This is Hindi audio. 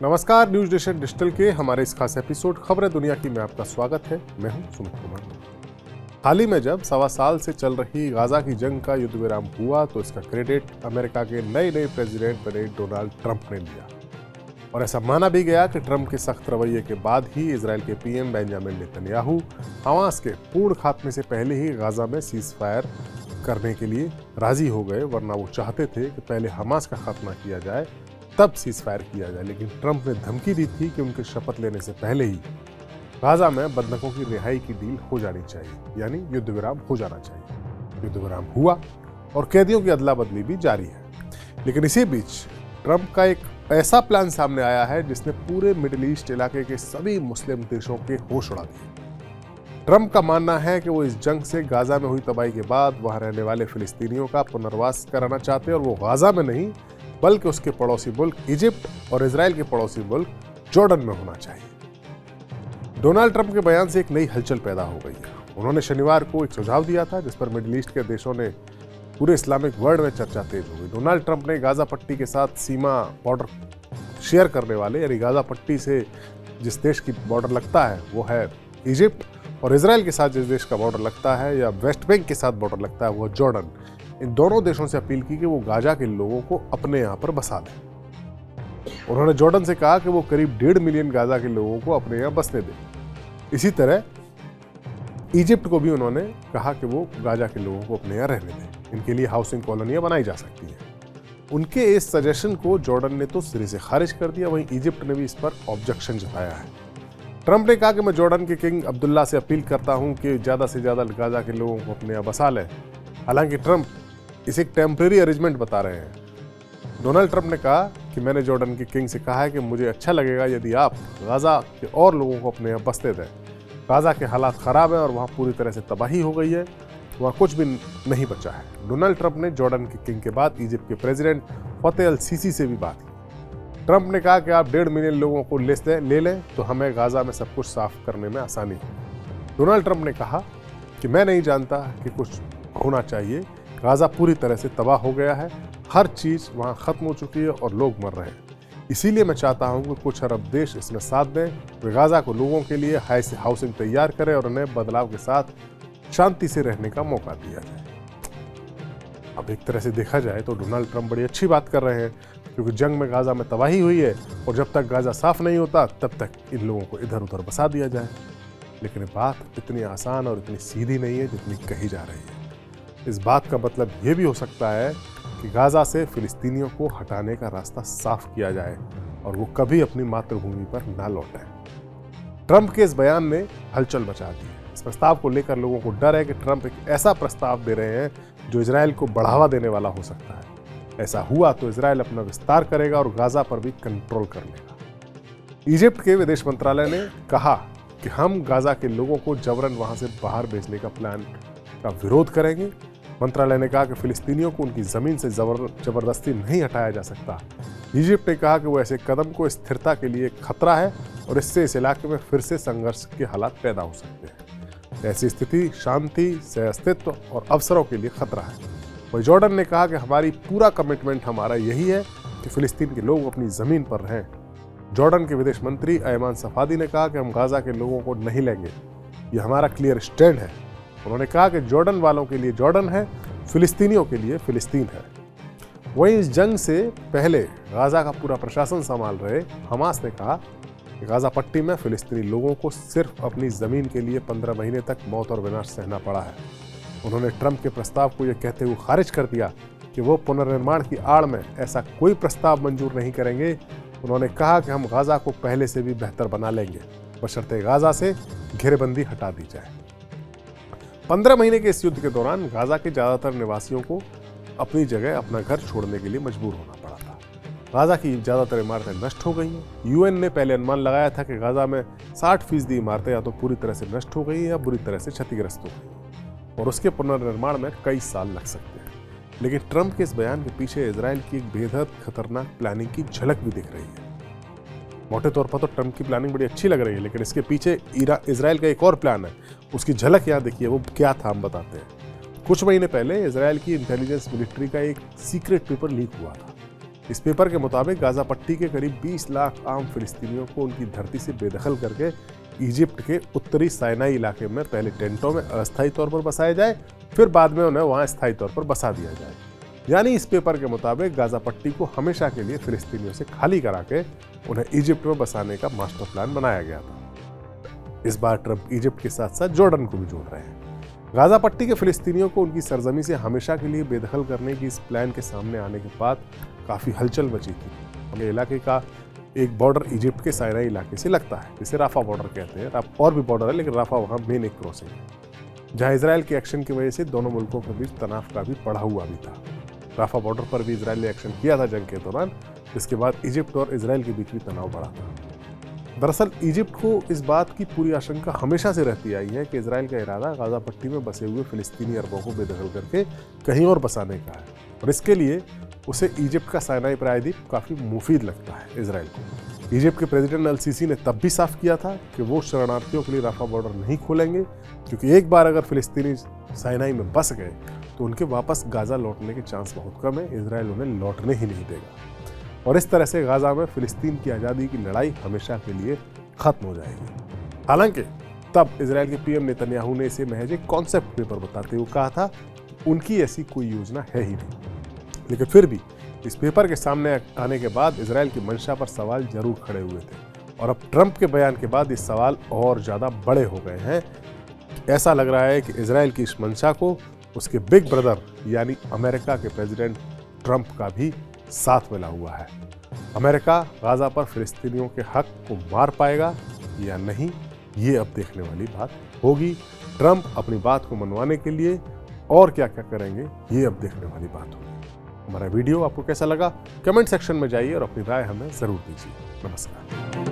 नमस्कार, न्यूज नेशन डिजिटल के हमारे इस खास एपिसोड खबरें दुनिया की में आपका स्वागत है। मैं हूं सुमित कुमार। हाल ही में जब 1.25 साल से चल रही गाजा की जंग का युद्ध विराम हुआ तो इसका क्रेडिट अमेरिका के नए प्रेसिडेंट बने डोनाल्ड ट्रंप ने लिया और ऐसा माना भी गया कि ट्रंप के सख्त रवैये के बाद ही इजराइल के पीएम बेंजामिन नेतन्याहू हमास के पूर्ण खात्मे से पहले ही गाजा में सीज फायर करने के लिए राजी हो गए, वरना वो चाहते थे कि पहले हमास का खात्मा किया जाए तब सीज फायर किया जाए। लेकिन ट्रंप ने धमकी दी थी कि उनके शपथ लेने से पहले ही गाजा में बंधकों की रिहाई की डील हो जानी चाहिए, यानी युद्ध विराम हो जाना चाहिए। युद्ध विराम हुआ और कैदियों की अदला बदली भी जारी है। लेकिन इसी बीच ट्रंप का एक ऐसा प्लान सामने आया है जिसने पूरे मिडिल ईस्ट इलाके के सभी मुस्लिम देशों के होश उड़ा दिए। ट्रंप का मानना है कि वो इस जंग से गाजा में हुई तबाही के बाद वहां रहने वाले फिलिस्तीनियों का पुनर्वास कराना चाहते हैं और वो गाजा में नहीं बल्कि उसके पड़ोसी मुल्क इजिप्ट और इजराइल के पड़ोसी मुल्क जॉर्डन में होना चाहिए। डोनाल्ड ट्रंप के बयान से एक नई हलचल पैदा हो गई है। उन्होंने शनिवार को एक सुझाव दिया था जिस पर मिडिल ईस्ट के देशों ने पूरे इस्लामिक वर्ल्ड में चर्चा तेज हो गई। डोनाल्ड ट्रंप ने गाजा पट्टी के साथ सीमा बॉर्डर शेयर करने वाले, यानी गाजा पट्टी से जिस देश की बॉर्डर लगता है वो है इजिप्ट, और इसराइल के साथ जिस देश का बॉर्डर लगता है या वेस्ट बैंक के साथ बॉर्डर लगता है वो जॉर्डन, इन दोनों देशों से अपील की कि वो गाजा के लोगों को अपने यहाँ पर बसा दें। उन्होंने जॉर्डन से कहा कि वो करीब 1.5 मिलियन गाजा के लोगों को अपने यहाँ बसने दें। इसी तरह इजिप्ट को भी उन्होंने कहा कि वो गाजा के लोगों को अपने यहाँ रहने दें। इनके लिए हाउसिंग कॉलोनियाँ बनाई जा सकती हैं। उनके इस सजेशन को जॉर्डन ने तो सिरे से खारिज कर दिया, वहीं इजिप्ट ने भी इस पर ऑब्जेक्शन जताया है। ट्रंप ने कहा कि मैं जॉर्डन के किंग अब्दुल्ला से अपील करता हूं कि ज़्यादा से ज़्यादा गाजा के लोगों को अपने यहाँ बसा लें। हालांकि ट्रंप इसे एक टेम्परेरी अरेंजमेंट बता रहे हैं। डोनाल्ड ट्रंप ने कहा कि मैंने जॉर्डन के किंग से कहा है कि मुझे अच्छा लगेगा यदि आप गाजा के और लोगों को अपने यहाँ बसते दें। गाजा के हालात ख़राब हैं और वहाँ पूरी तरह से तबाही हो गई है, वहाँ कुछ भी नहीं बचा है। डोनाल्ड ट्रंप ने जॉर्डन के किंग के बाद इजिप्ट के प्रेसिडेंट फतेह अल सीसी से भी बात की। ट्रंप ने कहा कि आप 1.5 मिलियन लोगों को ले लें तो हमें गाजा में सब कुछ साफ करने में आसानी हो। डोनाल्ड ट्रंप ने कहा कि मैं नहीं जानता कि कुछ होना चाहिए, गाजा पूरी तरह से तबाह हो गया है, हर चीज़ वहाँ ख़त्म हो चुकी है और लोग मर रहे हैं। इसीलिए मैं चाहता हूँ कि कुछ अरब देश इसमें साथ दें, वे गाजा को लोगों के लिए हाउसिंग तैयार करें और उन्हें बदलाव के साथ शांति से रहने का मौका दिया जाए। अब एक तरह से देखा जाए तो डोनाल्ड ट्रंप बड़ी अच्छी बात कर रहे हैं, क्योंकि जंग में गाजा में तबाही हुई है और जब तक गाजा साफ नहीं होता तब तक इन लोगों को इधर उधर बसा दिया जाए। लेकिन बात इतनी आसान और इतनी सीधी नहीं है जितनी कही जा रही है। इस बात का मतलब ये भी हो सकता है कि गाजा से फिलिस्तीनियों को हटाने का रास्ता साफ किया जाए और वो कभी अपनी मातृभूमि पर ना लौटें। ट्रंप के इस बयान ने हलचल मचा दी है। इस प्रस्ताव को लेकर लोगों को डर है कि ट्रंप एक ऐसा प्रस्ताव दे रहे हैं जो इजराइल को बढ़ावा देने वाला हो सकता है। ऐसा हुआ तो इजराइल अपना विस्तार करेगा और गाजा पर भी कंट्रोल कर लेगा। इजिप्ट के विदेश मंत्रालय ने कहा कि हम गाजा के लोगों को जबरन वहां से बाहर भेजने का प्लान का विरोध करेंगे। मंत्रालय ने कहा कि फिलिस्तीनियों को उनकी जमीन से जबरदस्ती नहीं हटाया जा सकता। इजिप्ट ने कहा कि वो ऐसे कदम को स्थिरता के लिए खतरा है और इससे इस इलाके में फिर से संघर्ष के हालात पैदा हो सकते हैं। ऐसी स्थिति शांति, सह-अस्तित्व और अवसरों के लिए खतरा है। वहीं जॉर्डन ने कहा कि हमारी पूरा कमिटमेंट हमारा यही है कि फिलिस्तीन के लोग अपनी जमीन पर रहें। जॉर्डन के विदेश मंत्री अयमान सफादी ने कहा कि हम गाजा के लोगों को नहीं लेंगे, ये हमारा क्लियर स्टैंड है। उन्होंने कहा कि जॉर्डन वालों के लिए जॉर्डन है, फिलिस्तीनियों के लिए फिलिस्तीन है। वहीं इस जंग से पहले गाजा का पूरा प्रशासन संभाल रहे हमास ने कहा कि गाजा पट्टी में फिलिस्तीनी लोगों को सिर्फ अपनी जमीन के लिए 15 महीने तक मौत और विनाश सहना पड़ा है। उन्होंने ट्रंप के प्रस्ताव को यह कहते हुए खारिज कर दिया कि वो पुनर्निर्माण की आड़ में ऐसा कोई प्रस्ताव मंजूर नहीं करेंगे। उन्होंने कहा कि हम गाजा को पहले से भी बेहतर बना लेंगे, बशर्ते गाजा से घेरेबंदी हटा दी जाए। 15 महीने के इस युद्ध के दौरान गाजा के ज़्यादातर निवासियों को अपनी जगह अपना घर छोड़ने के लिए मजबूर होना पड़ा था। गाजा की ज़्यादातर इमारतें नष्ट हो गई हैं। यूएन ने पहले अनुमान लगाया था कि गाजा में 60% इमारतें या तो पूरी तरह से नष्ट हो गई या बुरी तरह से क्षतिग्रस्त हो गई और उसके पुनर्निर्माण में कई साल लग सकते हैं। लेकिन ट्रंप के इस बयान के पीछे इजराइल की एक बेहद खतरनाक प्लानिंग की झलक भी दिख रही है। मोटे तौर पर तो ट्रंप की प्लानिंग बड़ी अच्छी लग रही है, लेकिन इसके पीछे इजराइल का एक और प्लान है। उसकी झलक यहाँ देखिए, वो क्या था हम बताते हैं। कुछ महीने पहले इजराइल की इंटेलिजेंस मिलिट्री का एक सीक्रेट पेपर लीक हुआ था। इस पेपर के मुताबिक गाजा पट्टी के करीब 20 लाख आम फिलिस्तीनियों को उनकी धरती से बेदखल करके इजिप्ट के उत्तरी साइनाई इलाके में पहले टेंटों में अस्थायी तौर पर बसाया जाए, फिर बाद में उन्हें वहां स्थायी तौर पर बसा दिया जाए। यानी इस पेपर के मुताबिक गाजा पट्टी को हमेशा के लिए फिलिस्तीनियों से खाली करा के उन्हें इजिप्ट में बसाने का मास्टर प्लान बनाया गया था। इस बार ट्रंप इजिप्ट के साथ साथ जॉर्डन को भी जोड़ रहे हैं। गाजा पट्टी के फिलिस्तीनियों को उनकी सरजमी से हमेशा के लिए बेदखल करने की इस प्लान के सामने आने के बाद काफ़ी हलचल मची थी। इलाके का एक बॉर्डर इजिप्ट के साइनाई इलाके से लगता है, जिसे राफा बॉर्डर कहते हैं। और भी बॉर्डर है, लेकिन राफा वहाँ मेन एक क्रॉसिंग है, जहाँ इसराइल के एक्शन की वजह से दोनों मुल्कों के बीच तनाव का भी बढ़ा हुआ भी था। राफा बॉर्डर पर भी इसराइल ने एक्शन किया था जंग के दौरान, जिसके बाद इजिप्ट और इसराइल के बीच भी तनाव बढ़ा था। दरअसल इजिप्ट को इस बात की पूरी आशंका हमेशा से रहती आई है कि इसराइल का इरादा गाजा पट्टी में बसे हुए फिलिस्तीनी अरबों को बेदखल करके कहीं और बसाने का है, और इसके लिए उसे इजिप्ट का साइनाई प्रायद्वीप काफ़ी मुफीद लगता है इसराइल को। इजिप्ट के प्रेसिडेंट अल सीसी ने तब भी साफ किया था कि वो शरणार्थियों के लिए राफा बॉर्डर नहीं खोलेंगे, क्योंकि एक बार अगर फिलिस्तीनी साइनाई में बस गए तो उनके वापस गाजा लौटने के चांस बहुत कम है। इसराइल उन्हें लौटने ही नहीं देगा, और इस तरह से गाजा में फिलिस्तीन की आज़ादी की लड़ाई हमेशा के लिए खत्म हो जाएगी। हालांकि तब इसराइल के पीएम नेतन्याहू ने इसे महज एक कॉन्सेप्ट पेपर बताते हुए कहा था उनकी ऐसी कोई योजना है ही नहीं। लेकिन फिर भी इस पेपर के सामने आने के बाद इसराइल की मंशा पर सवाल जरूर खड़े हुए थे, और अब ट्रंप के बयान के बाद ये सवाल और ज़्यादा बड़े हो गए हैं। ऐसा लग रहा है कि इसराइल की इस मंशा को उसके बिग ब्रदर यानी अमेरिका के प्रेसिडेंट ट्रंप का भी साथ मिला हुआ है। अमेरिका गाजा पर फिलिस्तीनियों के हक को मार पाएगा या नहीं, ये अब देखने वाली बात होगी। ट्रंप अपनी बात को मनवाने के लिए और क्या क्या करेंगे, ये अब देखने वाली बात होगी। हमारा वीडियो आपको कैसा लगा, कमेंट सेक्शन में जाइए और अपनी राय हमें ज़रूर दीजिए। नमस्कार।